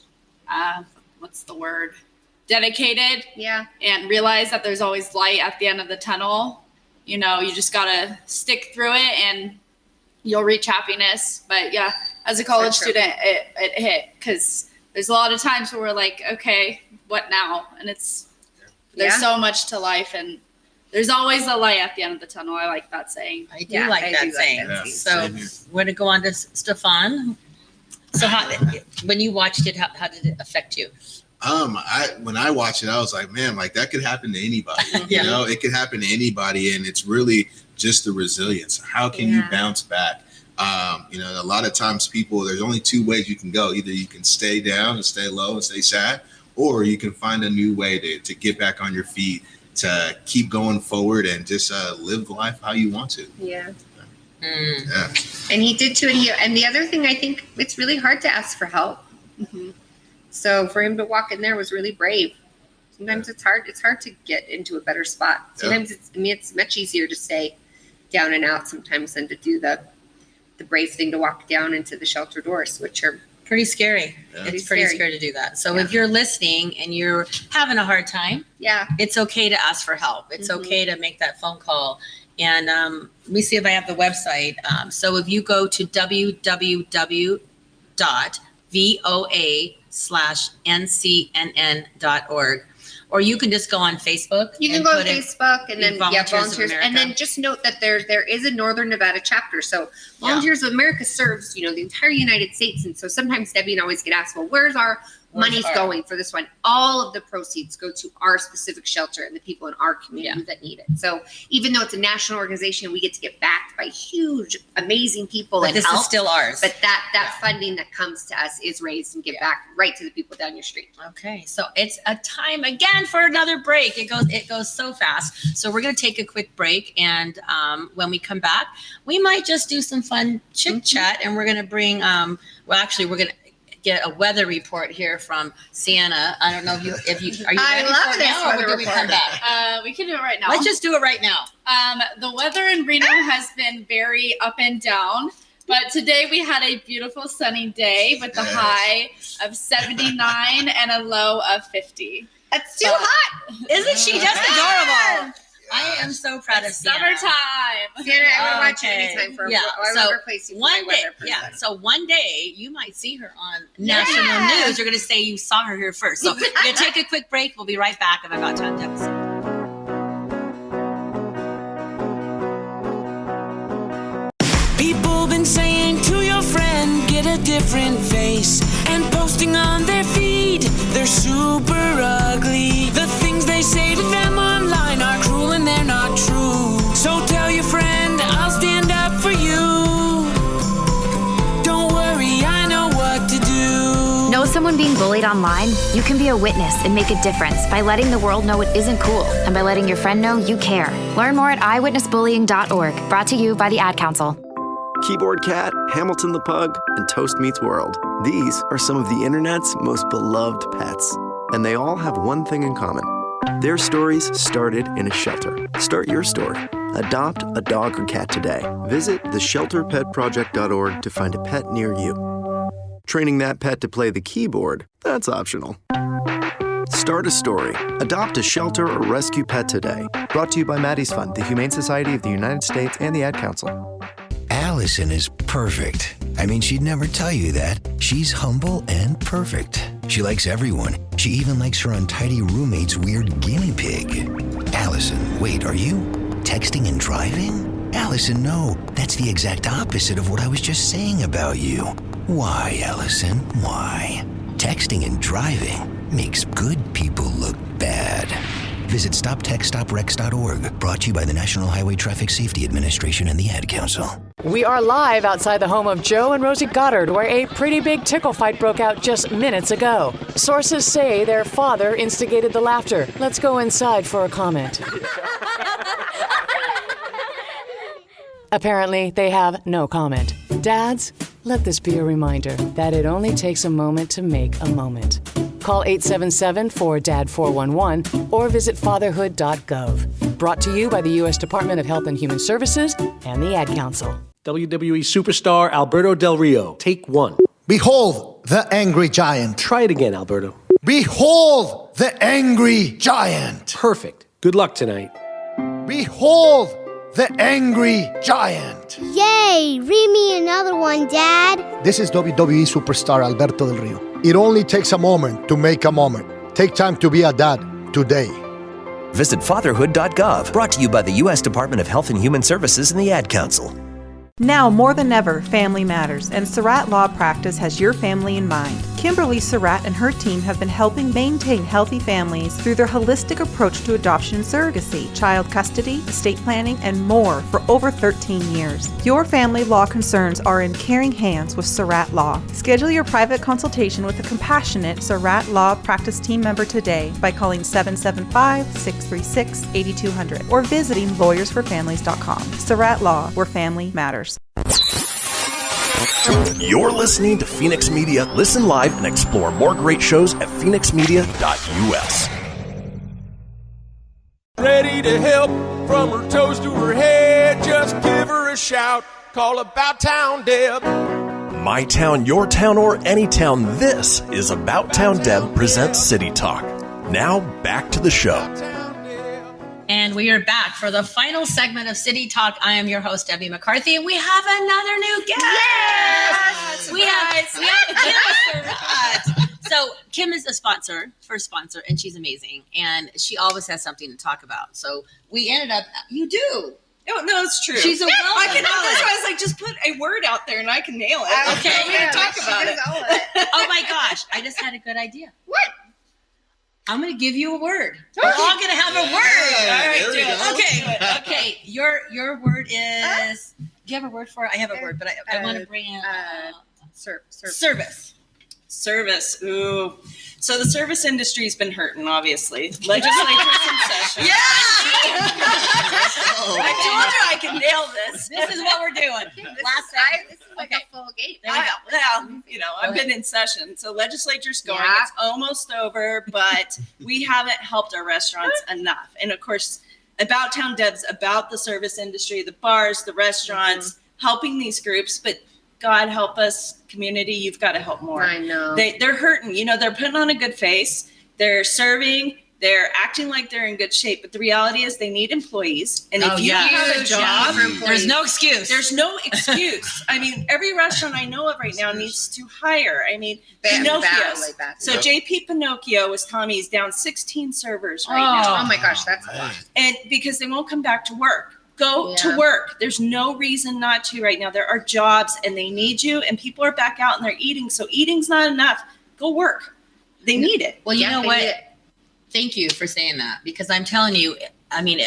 dedicated, and realize that there's always light at the end of the tunnel. You just gotta stick through it and you'll reach happiness. But as a college student, it hit, because there's a lot of times where we're like, okay, what now? And there's so much to life, and there's always a light at the end of the tunnel. I like that saying. I do like that saying. So we're going to go on to Stefphon. So when you watched it, how did it affect you? When I watched it, I was like, man, like that could happen to anybody. You know, it could happen to anybody, and it's really just the resilience. How can you bounce back? You know, a lot of times there's only two ways you can go. Either you can stay down and stay low and stay sad, or you can find a new way to get back on your feet, to keep going forward and just live life how you want to. Yeah. And he did too. And the other thing, I think it's really hard to ask for help. So for him to walk in there was really brave. Sometimes it's hard. It's hard to get into a better spot. Sometimes it's much easier to stay down and out sometimes than to do the brave thing to walk down into the shelter doors, which are pretty scary. It's pretty scary to do that. So if you're listening and you're having a hard time, it's okay to ask for help. It's okay to make that phone call. And let me see if I have the website. So if you go to www.voa/ncnn.org, or you can just go on Facebook. You can go on Facebook and then Volunteers, and then just note that there is a Northern Nevada chapter. So Volunteers of America serves, the entire United States. And so sometimes Debbie and I always get asked, well, where's our money's going for this one? All of the proceeds go to our specific shelter and the people in our community that need it. So even though it's a national organization, we get to get backed by huge, amazing people. But this is still ours. But that funding that comes to us is raised and get back right to the people down your street. Okay, so it's a time again for another break. It goes so fast. So we're going to take a quick break, and when we come back, we might just do some fun chit chat, and we're going to bring. We're going to get a weather report here from Sienna. I don't know if you are you ready for it now, or do we come back? We can do it right now. Let's just do it right now. The weather in Reno has been very up and down, but today we had a beautiful sunny day with a high of 79 and a low of 50. That's too hot. Isn't she just adorable? I am so proud of Sienna. Summertime. Sienna, I would watch you anytime for So one day you might see her on national news. You're going to say you saw her here first. So we're going to take a quick break. We'll be right back in about 10 minutes. People been saying to your friend, get a different face, and posting on their feed, they're super ugly. The things they say to them online are cruel and they're not true. So tell your friend, I'll stand up for you. Don't worry, I know what to do. Know someone being bullied online? You can be a witness and make a difference by letting the world know it isn't cool, and by letting your friend know you care. Learn more at eyewitnessbullying.org. Brought to you by the Ad Council. Keyboard Cat, Hamilton the Pug, and Toast Meets World. These are some of the internet's most beloved pets. And they all have one thing in common. Their stories started in a shelter. Start your story. Adopt a dog or cat today. Visit theshelterpetproject.org to find a pet near you. Training that pet to play the keyboard, that's optional. Start a story. Adopt a shelter or rescue pet today. Brought to you by Maddie's Fund, the Humane Society of the United States, and the Ad Council. Allison is perfect. I mean, she'd never tell you that. She's humble and perfect. She likes everyone. She even likes her untidy roommate's weird guinea pig. Allison, wait, are you texting and driving? Allison, no. That's the exact opposite of what I was just saying about you. Why, Allison? Why? Texting and driving makes good people look bad. Visit StopTextStopWrecks.org. Brought to you by the National Highway Traffic Safety Administration and the Ad Council. We are live outside the home of Joe and Rosie Goddard, where a pretty big tickle fight broke out just minutes ago. Sources say their father instigated the laughter. Let's go inside for a comment. Apparently, they have no comment. Dads, let this be a reminder that it only takes a moment to make a moment. Call 877-4DAD-411 or visit fatherhood.gov. Brought to you by the U.S. Department of Health and Human Services and the Ad Council. WWE superstar Alberto Del Rio, take one. Behold the angry giant. Try it again, Alberto. Behold the angry giant. Perfect. Good luck tonight. Behold the angry giant. Yay! Read me another one, Dad. This is WWE superstar Alberto Del Rio. It only takes a moment to make a moment. Take time to be a dad today. Visit fatherhood.gov, brought to you by the U.S. Department of Health and Human Services and the Ad Council. Now more than ever, family matters, and Surratt Law Practice has your family in mind. Kimberly Surratt and her team have been helping maintain healthy families through their holistic approach to adoption and surrogacy, child custody, estate planning, and more for over 13 years. Your family law concerns are in caring hands with Surratt Law. Schedule your private consultation with a compassionate Surratt Law Practice team member today by calling 775-636-8200 or visiting lawyersforfamilies.com. Surratt Law, where family matters. You're listening to Fenix Media. Listen live and explore more great shows at fenixmedia.us. Ready to help from her toes to her head. Just give her a shout. Call About Town Deb. My town, your town, or any town. This is About Town Deb presents City Talk. Now back to the show. And we are back for the final segment of City Talk. I am your host, Debbie McCarthy, and we have another new guest. Yes! We have Kim Surratt. So Kim is first sponsor, and she's amazing. And she always has something to talk about. So we ended up, you do. No, it's true. She's a I can. That's why I was like, just put a word out there, and I can nail it. Okay, we're gonna talk about it. Oh my gosh, I just had a good idea. What? I'm going to give you a word. We're all going to have a word. All right, do it. Okay. Your word is. Do you have a word for it? I have a word, but I want to bring in service. Service. Ooh. So the service industry's been hurting, obviously. Legislature's in session. Yeah! I told you I can nail this. This is what we're doing. This is like a full game. I've been in session. So legislature's going. Yeah. It's almost over, but we haven't helped our restaurants enough. And of course, About Town Deb's about the service industry, the bars, the restaurants, helping these groups. But God help us, community, you've got to help more. I know. They're hurting. They're putting on a good face. They're serving. They're acting like they're in good shape. But the reality is they need employees. And if you have a job, there's no excuse. There's no excuse. I mean, every restaurant I know of right now needs to hire. I mean, Pinocchio's. So JP Pinocchio was telling me he's down 16 servers right now. Oh my gosh, that's a lot. And because they won't come back to work. Go to work. There's no reason not to right now. There are jobs and they need you, and people are back out and they're eating. So eating's not enough. Go work. They need it. Well, you know what? Thank you for saying that, because I'm telling you, I mean,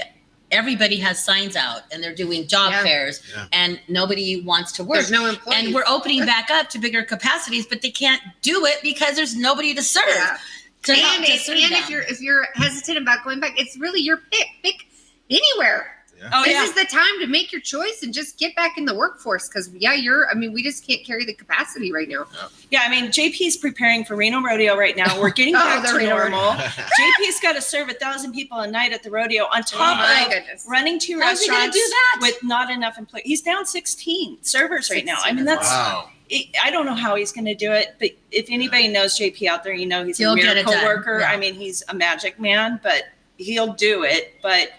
everybody has signs out and they're doing job fairs and nobody wants to work. There's no employees. And we're opening back up to bigger capacities, but they can't do it because there's nobody to serve. Yeah. If you're hesitant about going back, it's really your pick. Pick anywhere. This is the time to make your choice and just get back in the workforce, because we just can't carry the capacity right now. Yeah, I mean, JP's preparing for Reno Rodeo right now. We're getting back to normal. JP's got to serve 1,000 people a night at the rodeo on top of running 2 restaurants with not enough employees. He's down 16 servers right now. I mean, that's I don't know how he's going to do it, but if anybody knows JP out there, he's a miracle worker. Yeah. I mean, he's a magic man, but he'll do it. But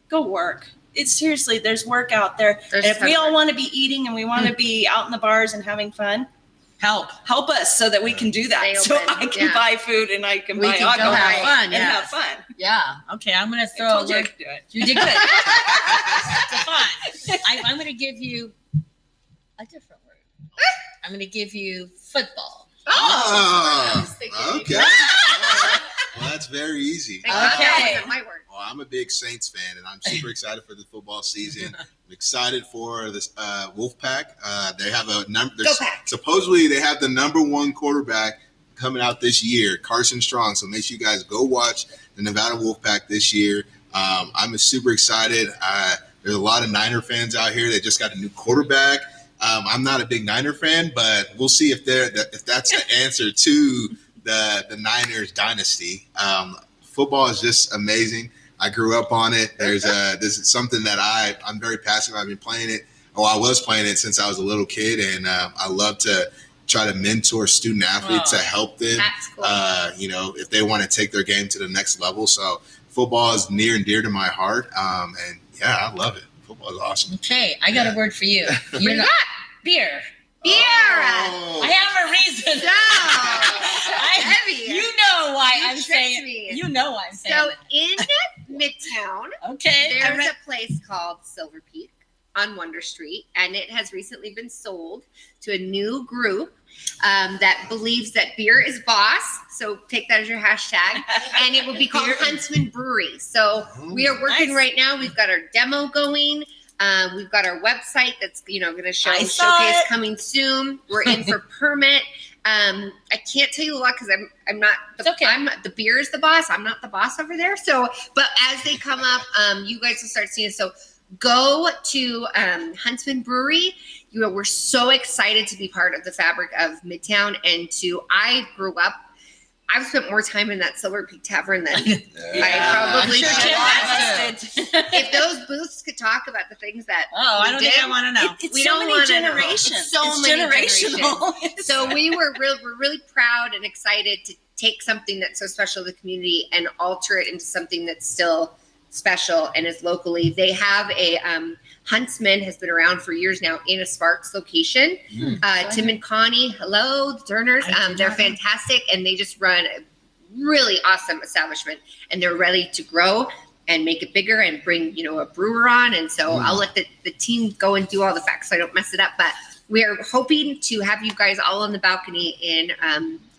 go work. It's seriously, there's work out there. And if we all want to be eating and we want to be out in the bars and having fun, help us so that we can do that. So I can buy food and I can buy alcohol and have fun. Yeah. Okay. I'm going to throw. You could do it. You did good. Fine. I'm going to give you a different word. I'm going to give you football. Oh, okay. Well, that's very easy. Okay. Well, I'm a big Saints fan, and I'm super excited for the football season. I'm excited for this Wolfpack. They have a number. Supposedly, they have the number 1 quarterback coming out this year, Carson Strong. So make sure you guys go watch the Nevada Wolfpack this year. I'm super excited. There's a lot of Niner fans out here. They just got a new quarterback. I'm not a big Niner fan, but we'll see if that's the answer to the Niners dynasty. Football is just amazing. I grew up on it. This is something that I'm very passionate. I've been playing it. I was playing it since I was a little kid, and I love to try to mentor student athletes to help them. That's cool. If they want to take their game to the next level. So football is near and dear to my heart. And I love it. Football is awesome. Okay, I got a word for you. Beer. Beer. I have a reason. Heavy. You know why You I'm tricked saying. me. You know why I'm saying. So that. in Midtown, Okay. there's a place called Silver Peak on Wonder Street, and it has recently been sold to a new group that believes that beer is boss. So take that as your hashtag, and it will be called Huntsman Brewery. So we are working right now. We've got our demo going. We've got our website that's going to show showcase coming soon. We're in for permit. I can't tell you a lot because I'm not. The beer is the boss. I'm not the boss over there. So, but as they come up, you guys will start seeing it. So go to Huntsman Brewery. We're so excited to be part of the fabric of Midtown, and I grew up. I've spent more time in that Silver Peak Tavern than I probably should. If those booths could talk about the things that I don't think I want to know. It's so many generations. So many generations. So we're really proud and excited to take something that's so special to the community and alter it into something that's still special and is locally. They have a Huntsman has been around for years now in a Sparks location. Tim and Connie, hello, the Turners. They're fantastic, and they just run a really awesome establishment, and they're ready to grow and make it bigger and bring a brewer on. And so I'll let the team go and do all the facts so I don't mess it up. But we are hoping to have you guys all on the balcony in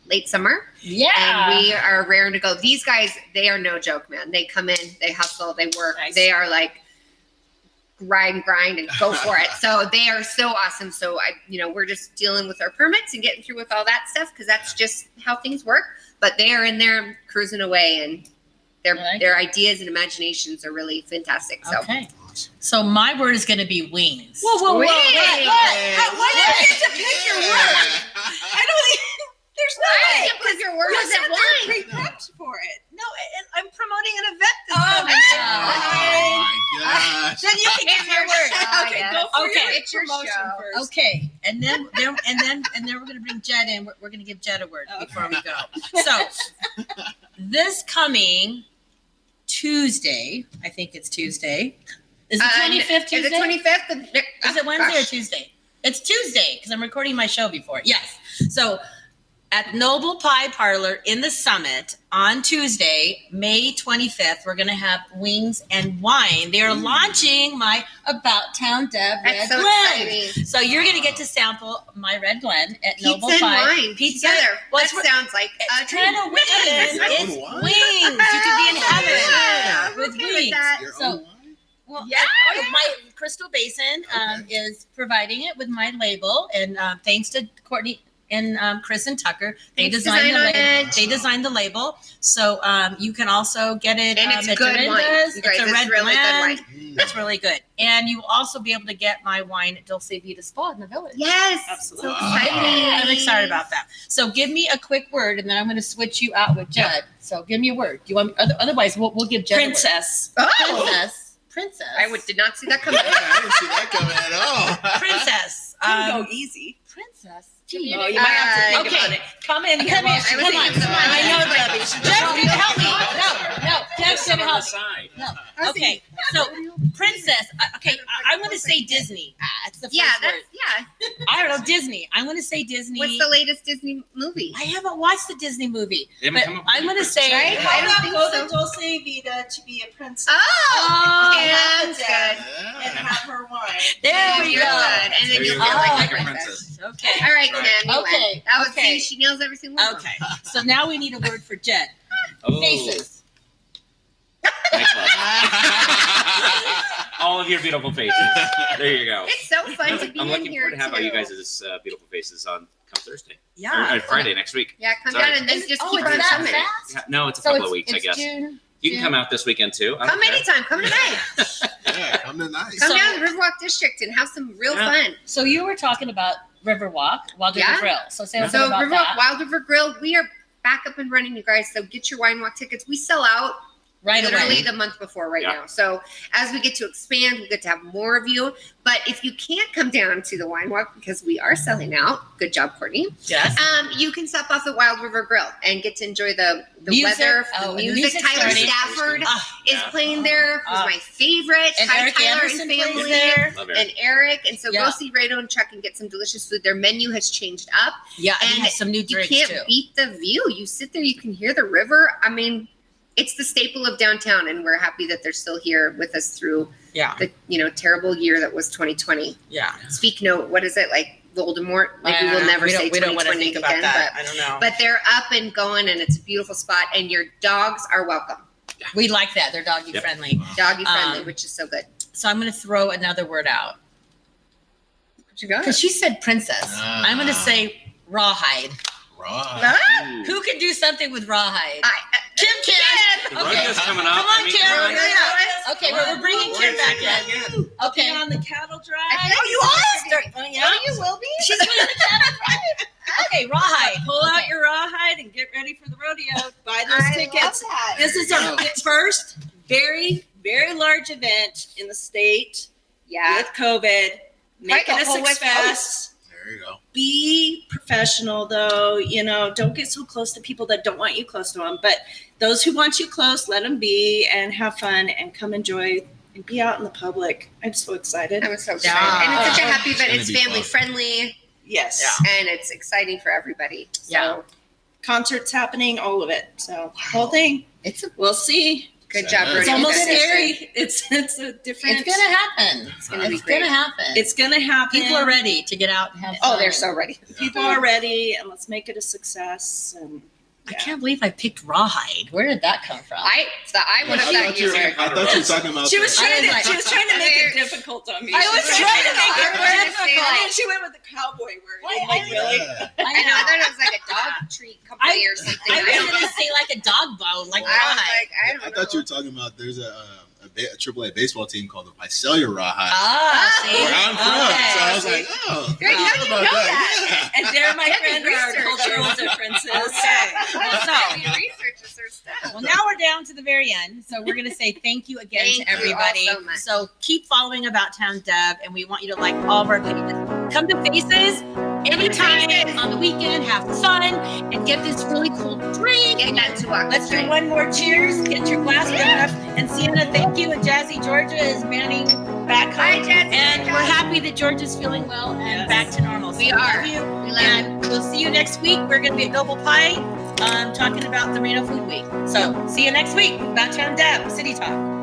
late summer. Yeah. And we are raring to go. These guys, they are no joke, man. They come in, they hustle, they work. Nice. They are like grind and go for it. So they are so awesome. So we're just dealing with our permits and getting through with all that stuff because that's just how things work. But they are in there cruising away, and their ideas and imaginations are really fantastic. So. Okay. So my word is going to be wings. Whoa. Why do you get to pick your word? I don't. There's no way. Because your word is pre-prepped for it. No, I'm promoting an event this coming. Oh my gosh. Then you can give your word. Okay, go for it's your promotion show. first. Okay, and then we're going to bring Jed in. We're going to give Jed a word before we go. So this coming Tuesday, I think it's Tuesday. Is it 25th Tuesday? Is it 25th? Is it Wednesday or Tuesday? It's Tuesday because I'm recording my show before it. Yes. So at Noble Pie Parlor in the Summit on Tuesday, May 25th, we're going to have wings and wine. They are launching my About Town Deb Red Blend. Exciting. So you're going to get to sample my Red Blend at Noble Pie. Wine pizza together. That sounds like a kind of wings. It's wings. You can be in heaven with wings. So, my Crystal Basin is providing it with my label, and thanks to Courtney and Chris and Tucker, they designed the label. So you can also get it. And it's at good wine. It's a red really blend. good wine. It's really good. And you will also be able to get my wine at Dulce Vita Spa in the Village. Yes. Absolutely. So exciting. I'm excited about that. So give me a quick word, and then I'm going to switch you out with Jed. So give me a word. Do you want? Otherwise, we'll give Jed Princess. A word. Princess. I did not see that coming. I didn't see that coming at all. Princess. Go easy. Princess. You might have to think about it. Come in here. Come on. I know, Debbie. Jeff, help me. No. Jeff's going to help me. No. Okay. So, Princess. Okay. I'm going to say Disney. That's the first word. I don't know. Disney. I'm going to say Disney. What's the latest Disney movie? I haven't watched the Disney movie. But I'm going to say. Right? I don't think so. Dulce Vita to be a princess. That's good. And have her wine. There we go. And then you'll feel like a princess. Okay. All right, man. Okay. That was see, she nails everything. Okay. So now we need a word for Jed. Faces. All of your beautiful faces. There you go. It's so fun to be I'm in looking here forward to have all you too. guys' beautiful faces on come Thursday. Yeah. Or Friday next week. Yeah, come down and then just keep on coming. Yeah, no, it's a couple of weeks, I guess. June. You can come out this weekend too. Come anytime. Come tonight. Come tonight. Come down to the Riverwalk District and have some real fun. So you were talking about Riverwalk, Wild River Grill. So say something about Riverwalk, that. Wild River Grill, we are back up and running, you guys. So get your Wine Walk tickets. We sell out literally the month before now. So as we get to expand, we get to have more of you. But if you can't come down to the wine walk because we are selling out, good job, Courtney. Yes. You can stop off at Wild River Grill and get to enjoy the Music. weather, Oh, the the music. music's Tyler starting. Stafford is playing there. Who's my favorite. And Hi, Eric Tyler Anderson and family plays there. Love Eric. and Eric. And so Yeah. go see Reno and Chuck and get some delicious food. Their menu has changed up. Yeah, and and they have some new drinks, you can't too. beat the view. You sit there, you can hear the river. I mean, it's the staple of downtown, and we're happy that they're still here with us through the terrible year that was 2020. Yeah. Speak note, what is it, like Voldemort? Maybe we'll never say 2020 we don't want to think again, about that. I don't know. but they're up and going, and it's a beautiful spot, and your dogs are welcome. We like that. They're doggy friendly. Doggy friendly, which is so good. So I'm going to throw another word out. What you got? Because she said princess. I'm going to say rawhide. Rawhide. Who can do something with rawhide? Kim can. The Okay. rodeo is coming up. Come on, I mean, Kim. come on. Okay, we're bringing Kim back in. Okay. On the cattle drive. Oh, you are? Oh, you will be? She's doing the cattle drive. Okay, rawhide. Pull out your rawhide and get ready for the rodeo. Buy those tickets. Love that. This is our first very, very large event in the state with COVID. Make Right, it a the whole West success. Coast. There you go. Be professional, though. Don't get so close to people that don't want you close to them. But those who want you close, let them be and have fun and come enjoy and be out in the public. I'm so excited. I'm so excited. And it's such a happy event. It's gonna be family fun. friendly. Yes. And it's exciting for everybody. So Yeah. Concerts happening, all of it. So whole thing. We'll see. good job, It's Brody. almost Good. scary. It's a different. It's going to happen. It's gonna be It's going to great. happen. It's gonna happen. People are ready to get out and have fun. Oh, they're so ready. People are ready, and let's make it a success. And I can't believe I picked rawhide. Where did that come from? I would have thought you were. I thought you were talking about she was that. trying to make it difficult on me. I was trying to make it more difficult. And then she went with the cowboy word. I'm like, really? Yeah. I know. I thought it was like a dog treat company or something. I was going to say like a dog bone, like I was rawhide. like, I don't I know. thought you were talking about there's a AAA baseball team called the Visalia Rawhide. See? Where I'm from. Okay. So I was like, oh, Great, how how'd you about know that? And there, my Heavy friend, are our research. cultural differences. Heavy researchers are stuff. Well, now we're down to the very end. So we're going to say thank you again Thank to you all everybody. so much. So keep following About Town Deb, and we want you to like all of our pages. Come to Faces anytime on the weekend. Have fun and get this really cool drink. Get that to walk. Let's do one more cheers. Get your glass filled up. And Sienna, thank you. And Jazzy Georgia is manning back home. Hi, Jazzy. And we're happy that Georgia's feeling well and back to normal. So We are. love you. We love And we'll see you next week. We're going to be at Noble Pie talking about the Reno Food Week. So see you next week. About Town Deb, City Talk.